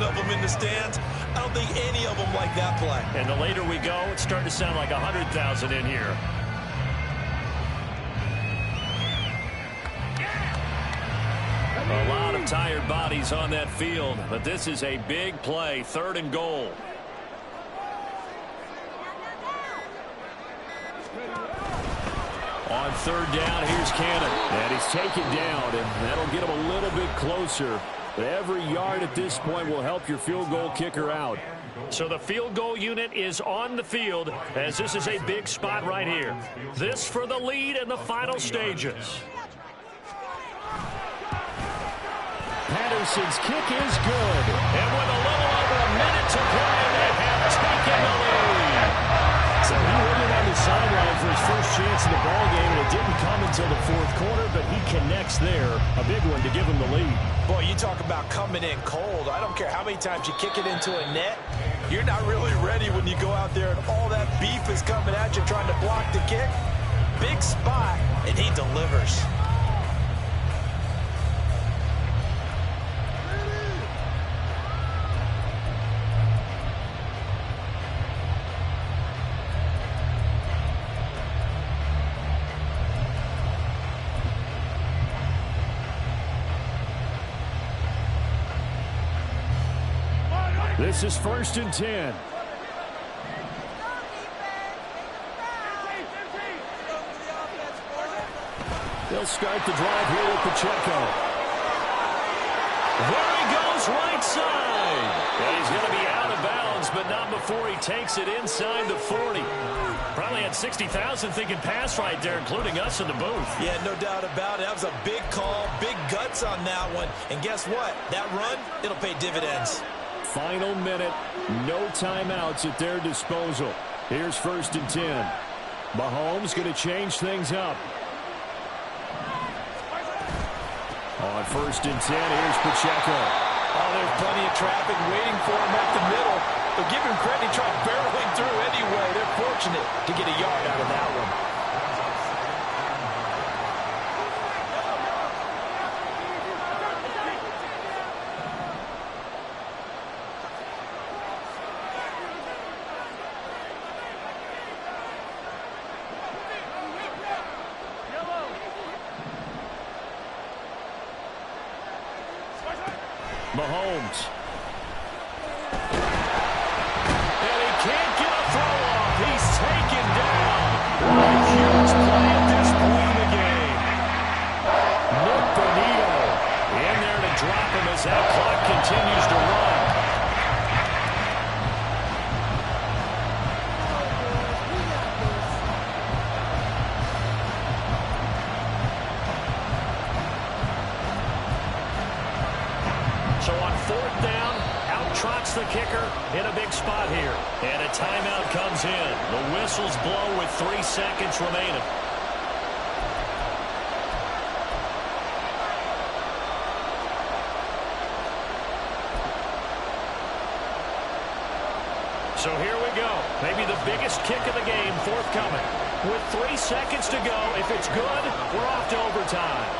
of them in the stands. I don't think any of them like that play. And the later we go, it's starting to sound like 100,000 in here. A lot of tired bodies on that field, but this is a big play, 3rd and goal. On 3rd down, here's Cannon. And he's taken down, and that'll get him a little bit closer. But every yard at this point will help your field goal kicker out. So the field goal unit is on the field, as this is a big spot right here. This for the lead in the final stages. Patterson's kick is good. And with a little over a minute to play, they have taken the lead. So he waited on the sideline for his first chance in the ballgame, and it didn't come until the 4th quarter, but he connects there. A big one to give him the lead. Boy, you talk about coming in cold. I don't care how many times you kick it into a net. You're not really ready when you go out there and all that beef is coming at you trying to block the kick. Big spot, and he delivers. This is 1st and 10. They'll start the drive here with Pacheco. There he goes, right side. And he's going to be out of bounds, but not before he takes it inside the 40. Probably had 60,000 thinking pass right there, including us in the booth. Yeah, no doubt about it. That was a big call, big guts on that one. And guess what? That run, it'll pay dividends. Final minute, no timeouts at their disposal. Here's 1st and 10. Mahomes going to change things up. On 1st and 10, here's Pacheco. Oh, there's plenty of traffic waiting for him up the middle. But give him credit, he tried barreling through anyway. They're fortunate to get a yard out of that one. Mahomes. And he can't get a throw off. He's taken down. A huge play at this point in the game. Nick Bonito in there to drop him as that clock continues to run. So on 4th down, in a big spot here. And a timeout comes in. The whistles blow with 3 seconds remaining. So here we go. Maybe the biggest kick of the game forthcoming. With 3 seconds to go, if it's good, we're off to overtime.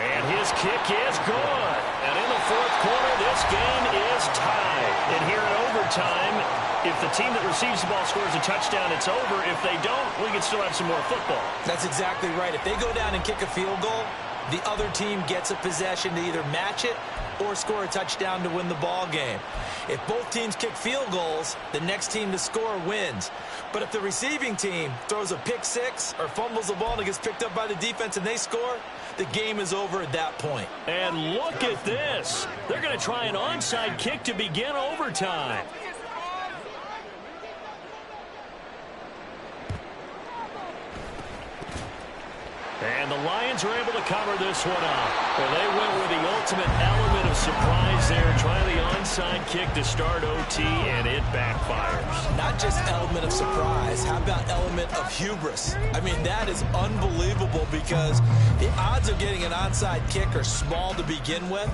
And his kick is good. And in the fourth quarter, this game is tied. And here in overtime, if the team that receives the ball scores a touchdown, it's over. If they don't, we can still have some more football. That's exactly right. If they go down and kick a field goal, the other team gets a possession to either match it or score a touchdown to win the ball game. If both teams kick field goals, the next team to score wins. But if the receiving team throws a pick six or fumbles the ball and it gets picked up by the defense and they score, the game is over at that point. And look at this. They're going to try an onside kick to begin overtime. And the Lions are able to cover this one up. Well, they went with the ultimate element of surprise there, trying the onside kick to start OT, and it backfires. Not just element of surprise. How about element of hubris? I mean, that is unbelievable because the odds of getting an onside kick are small to begin with.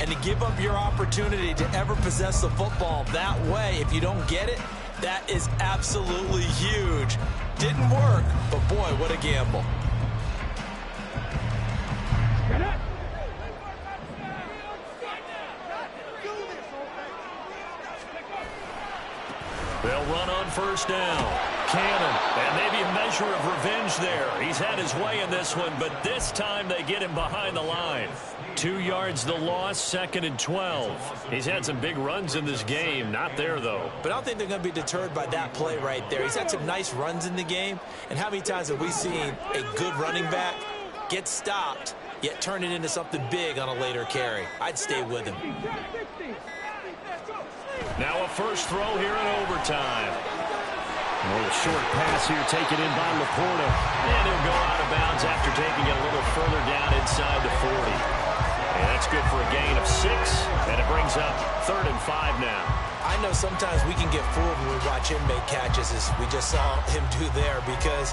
And to give up your opportunity to ever possess the football that way, if you don't get it, that is absolutely huge. Didn't work, but boy, what a gamble. They'll run on first down. Cannon, and maybe a measure of revenge there. He's had his way in this one, but this time they get him behind the line. 2 yards the loss, 2nd and 12. He's had some big runs in this game. Not there, though. But I don't think they're going to be deterred by that play right there. He's had some nice runs in the game. And how many times have we seen a good running back get stopped, yet turn it into something big on a later carry? I'd stay with him. Now a first throw here in overtime. A short pass here taken in by Laporta. And he'll go out of bounds after taking it a little further down inside the 40. And that's good for a gain of 6. And it brings up 3rd and 5 now. I know sometimes we can get fooled when we watch him make catches, as we just saw him do there, because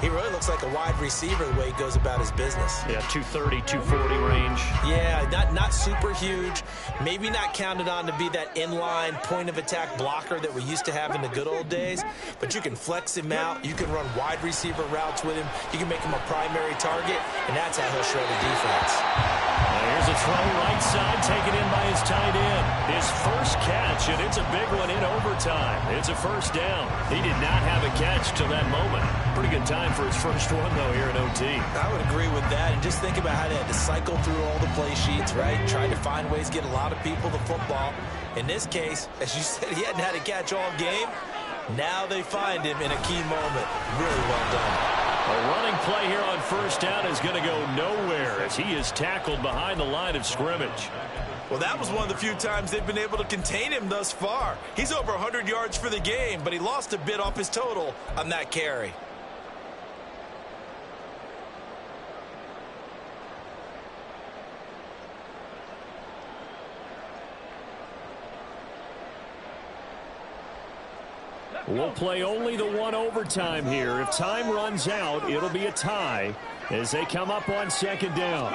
he really looks like a wide receiver the way he goes about his business. Yeah, 230, 240 range. Yeah, not super huge. Maybe not counted on to be that inline point-of-attack blocker that we used to have in the good old days. But you can flex him out. You can run wide receiver routes with him. You can make him a primary target, and that's how he'll shred a defense. Here's a throw right side taken in by his tight end. His first catch, and it's a big one in overtime. It's a first down. He did not have a catch till that moment. Pretty good time for his first one, though, here in OT. I would agree with that. And just think about how they had to cycle through all the play sheets, right? Tried to find ways to get a lot of people the football. In this case, as you said, he hadn't had a catch all game. Now they find him in a key moment. Really well done. A running play here on first down is going to go nowhere as he is tackled behind the line of scrimmage. Well, that was one of the few times they've been able to contain him thus far. He's over 100 yards for the game, but he lost a bit off his total on that carry. We'll play only the one overtime here. If time runs out, it'll be a tie as they come up on second down.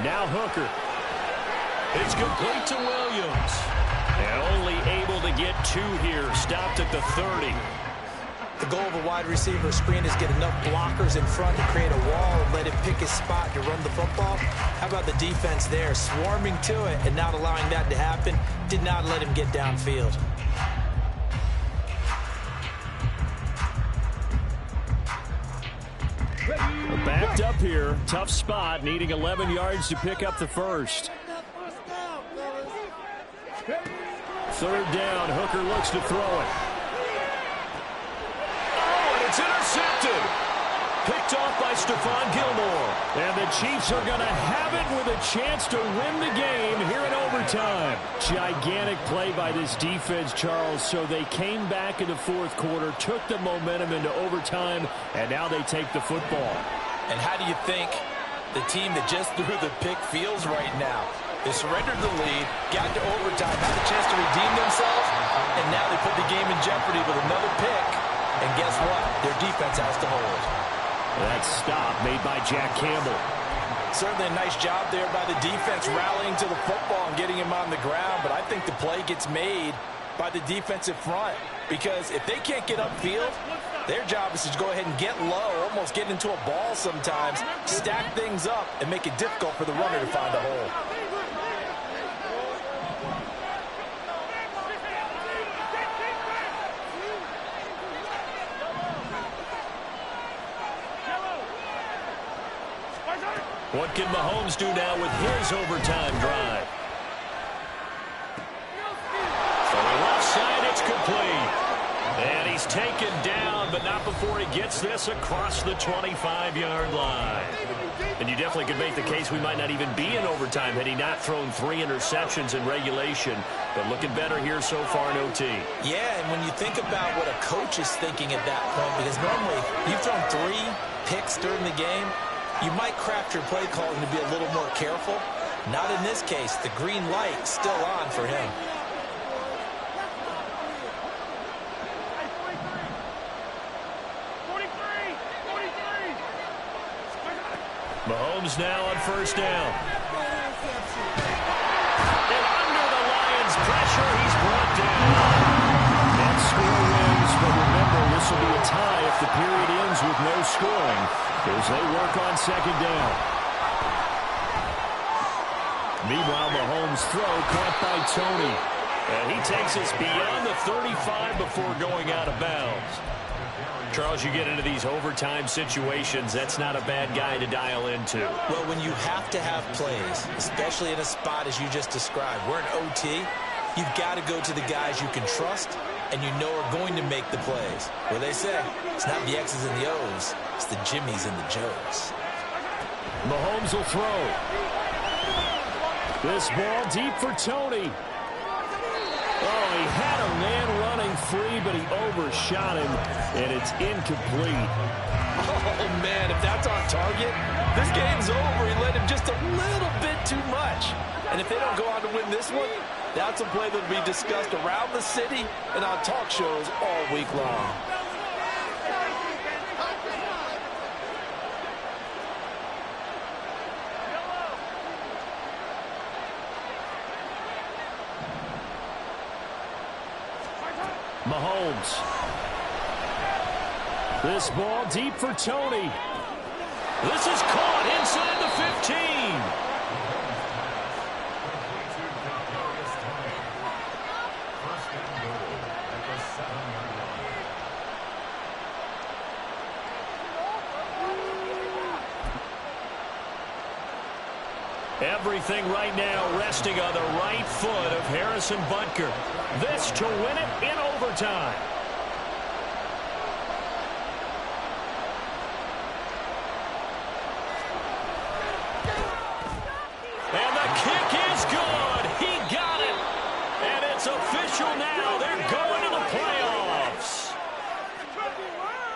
Now Hooker. It's complete to Williams. And only able to get 2 here. Stopped at the 30. The goal of a wide receiver screen is get enough blockers in front to create a wall and let him pick his spot to run the football. How about the defense there, swarming to it and not allowing that to happen? Did not let him get downfield. Backed up here. Tough spot. Needing 11 yards to pick up the first. 3rd down. Hooker looks to throw it. Oh, and it's intercepted. Picked off by Stephon Gilmore. And the Chiefs are going to have it with a chance to win the game here in overtime. Gigantic play by this defense, Charles. So they came back in the fourth quarter, took the momentum into overtime, and now they take the football. And how do you think the team that just threw the pick feels right now? They surrendered the lead, got to overtime, had a chance to redeem themselves, and now they put the game in jeopardy with another pick. And guess what? Their defense has to hold. That stop made by Jack Campbell. Certainly a nice job there by the defense rallying to the football and getting him on the ground, but I think the play gets made by the defensive front because if they can't get upfield, their job is to go ahead and get low, almost get into a ball sometimes, stack things up, and make it difficult for the runner to find a hole. What can Mahomes do now with his overtime drive? From the left side, it's complete. And he's taken down, but not before he gets this across the 25-yard line. And you definitely could make the case we might not even be in overtime had he not thrown 3 interceptions in regulation. But looking better here so far in OT. Yeah, and when you think about what a coach is thinking at that point, because normally you've thrown 3 picks during the game, you might craft your play calling to be a little more careful. Not in this case. The green light still on for him. Mahomes now on first down. And under the Lions' pressure, he's brought down. That score wins, but remember, this will be a tie if the period ends with no scoring as they work on second down. Meanwhile, Mahomes' throw caught by Tony. And he takes us beyond the 35 before going out of bounds. Charles, you get into these overtime situations, that's not a bad guy to dial into. Well, when you have to have plays, especially in a spot as you just described, we're in OT, you've got to go to the guys you can trust and you know are going to make the plays. Well, they say it's not the X's and the O's, it's the Jimmies and the Joes. Mahomes will throw. This ball deep for Tony. Oh, he had a man running free, but he overshot him, and it's incomplete. Oh, man, if that's on target, this game's over. He led him just a little bit too much. And if they don't go on to win this one, that's a play that will be discussed around the city and on talk shows all week long. Mahomes. This ball deep for Tony. This is caught inside the 15. Everything right now resting on the right foot of Harrison Butker. This to win it in overtime. And the kick is good. He got it. And it's official now. They're going to the playoffs.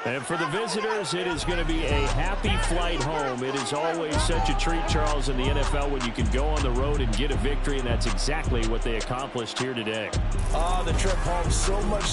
And for the visitors, it is going to be a happy flight home. It is always such a treat, Charles, in the NFL when you can go on the road and get a victory, and that's exactly what they accomplished here today. The trip home so much